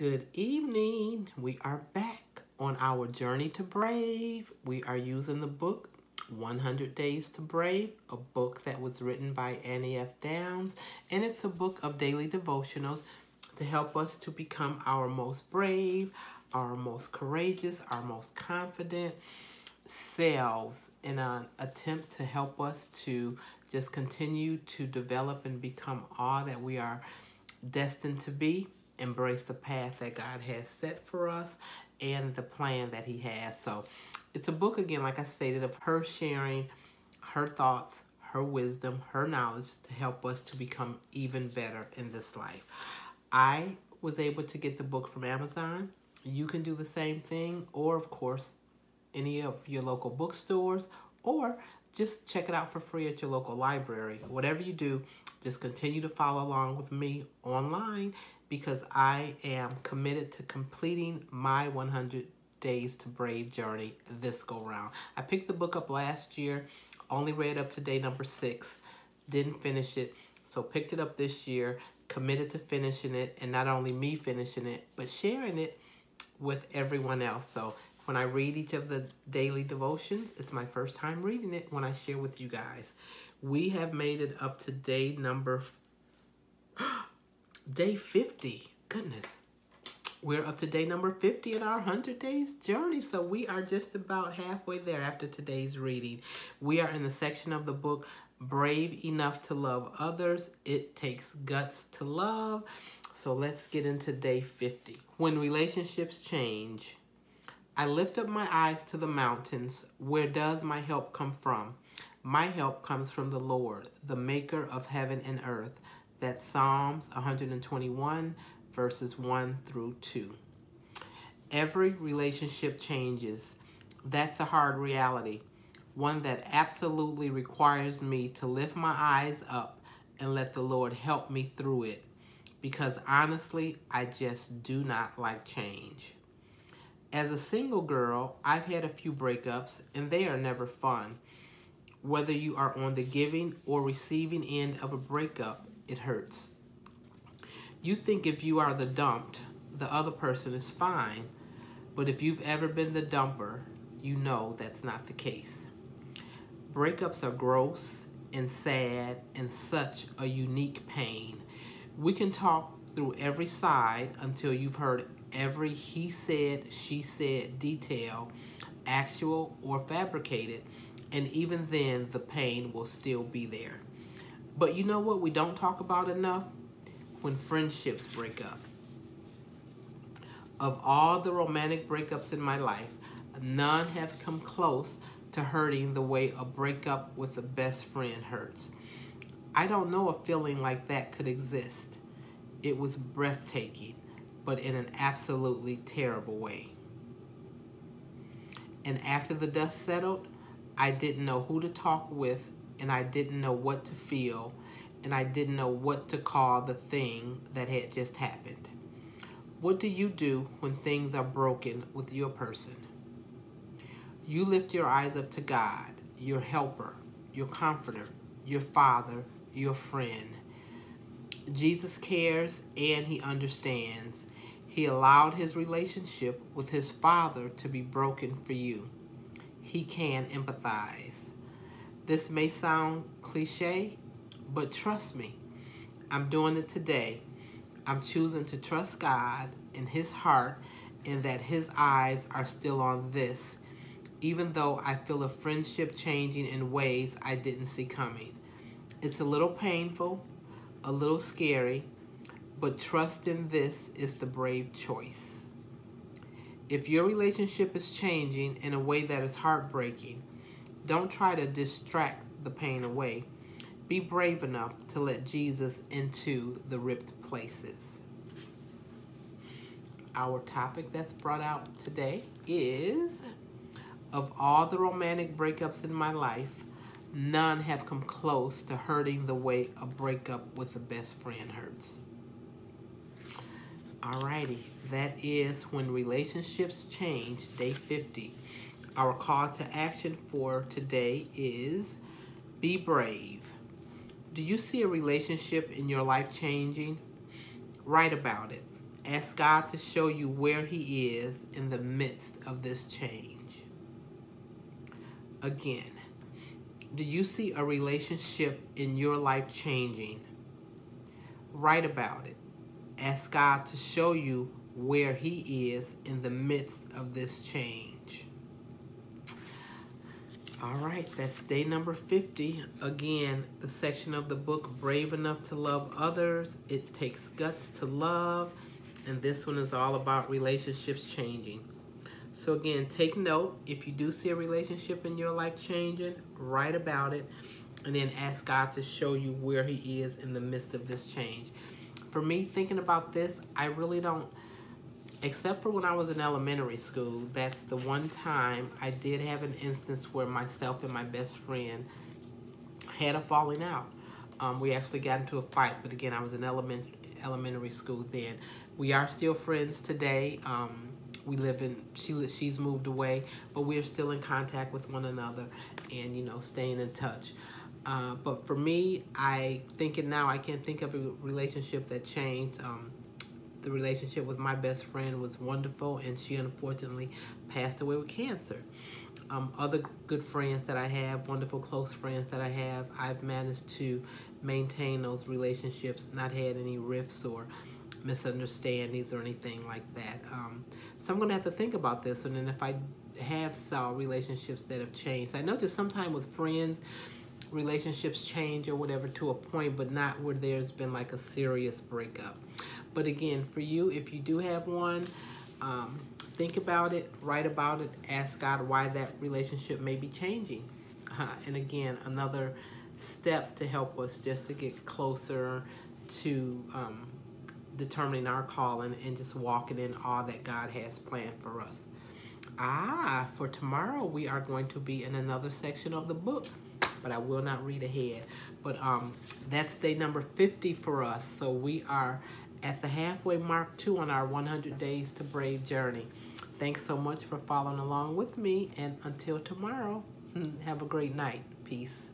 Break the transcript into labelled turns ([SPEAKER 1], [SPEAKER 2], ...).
[SPEAKER 1] Good evening. We are back on our journey to Brave. We are using the book 100 Days to Brave, a book that was written by Annie F. Downs, and it's a book of daily devotionals to help us to become our most brave, our most courageous, our most confident selves in an attempt to help us to just continue to develop and become all that we are destined to be. Embrace the path that God has set for us and the plan that He has. So it's a book, again, like I stated, of her sharing her thoughts, her wisdom, her knowledge to help us to become even better in this life. I was able to get the book from Amazon. You can do the same thing, or of course, any of your local bookstores, or just check it out for free at your local library. Whatever you do, just continue to follow along with me online, because I am committed to completing my 100 Days to Brave journey this go round. I picked the book up last year, only read up to day number 6, didn't finish it, so picked it up this year, committed to finishing it, and not only me finishing it, but sharing it with everyone else. So when I read each of the daily devotions, it's my first time reading it when I share with you guys. We have made it up to day 50. Goodness. We're up to day number 50 in our 100 days journey. So we are just about halfway there after today's reading. We are in the section of the book, Brave Enough to Love Others. It takes guts to love. So let's get into day 50. When relationships change, I lift up my eyes to the mountains. Where does my help come from? My help comes from the Lord, the maker of heaven and earth. That's Psalms 121, verses 1 through 2. Every relationship changes. That's a hard reality, one that absolutely requires me to lift my eyes up and let the Lord help me through it, because honestly, I just do not like change. As a single girl, I've had a few breakups, and they are never fun. Whether you are on the giving or receiving end of a breakup, it hurts. You think if you are the dumped, the other person is fine. But if you've ever been the dumper, you know that's not the case. Breakups are gross and sad and such a unique pain. We can talk through every side until you've heard every he said, she said detail, actual or fabricated, and even then the pain will still be there. But you know what we don't talk about enough? When friendships break up. Of all the romantic breakups in my life, none have come close to hurting the way a breakup with a best friend hurts. I don't know a feeling like that could exist. It was breathtaking, but in an absolutely terrible way. And after the dust settled, I didn't know who to talk with, and I didn't know what to feel, and I didn't know what to call the thing that had just happened. What do you do when things are broken with your person? You lift your eyes up to God, your helper, your comforter, your father, your friend. Jesus cares and He understands. He allowed His relationship with His Father to be broken for you. He can empathize. This may sound cliche, but trust me, I'm doing it today. I'm choosing to trust God and His heart, and that His eyes are still on this, even though I feel a friendship changing in ways I didn't see coming. It's a little painful, a little scary, but trust in this is the brave choice. If your relationship is changing in a way that is heartbreaking, don't try to distract the pain away. Be brave enough to let Jesus into the ripped places. Our topic that's brought out today is, of all the romantic breakups in my life, none have come close to hurting the way a breakup with a best friend hurts. Alrighty, that is When Relationships Change, day 50. Our call to action for today is, be brave. Do you see a relationship in your life changing? Write about it. Ask God to show you where He is in the midst of this change. Again, do you see a relationship in your life changing? Write about it. Ask God to show you where He is in the midst of this change. All right, that's day number 50. Again, the section of the book, Brave Enough to Love Others. It takes guts to love. And this one is all about relationships changing. So again, take note. If you do see a relationship in your life changing, write about it. And then ask God to show you where He is in the midst of this change. For me, thinking about this, I really don't, except for when I was in elementary school, that's the one time I did have an instance where myself and my best friend had a falling out. We actually got into a fight, but again, I was in elementary school then. We are still friends today. We live in, she's moved away, but we're still in contact with one another and, you know, staying in touch. But for me, thinking now, I can't think of a relationship that changed. The relationship with my best friend was wonderful, and she unfortunately passed away with cancer. Other good friends that I have, wonderful close friends that I have, I've managed to maintain those relationships, not had any rifts or misunderstandings or anything like that. So I'm going to have to think about this, and then if I have saw relationships that have changed. I know that sometimes with friends, relationships change or whatever to a point, but not where there's been like a serious breakup. But again, for you, if you do have one, think about it, write about it, ask God why that relationship may be changing. And again, another step to help us just to get closer to determining our calling and just walking in all that God has planned for us. For tomorrow, we are going to be in another section of the book, but I will not read ahead. But that's day number 50 for us. So we are at the halfway mark too on our 100 Days to Brave journey. Thanks so much for following along with me, and until tomorrow, have a great night. Peace.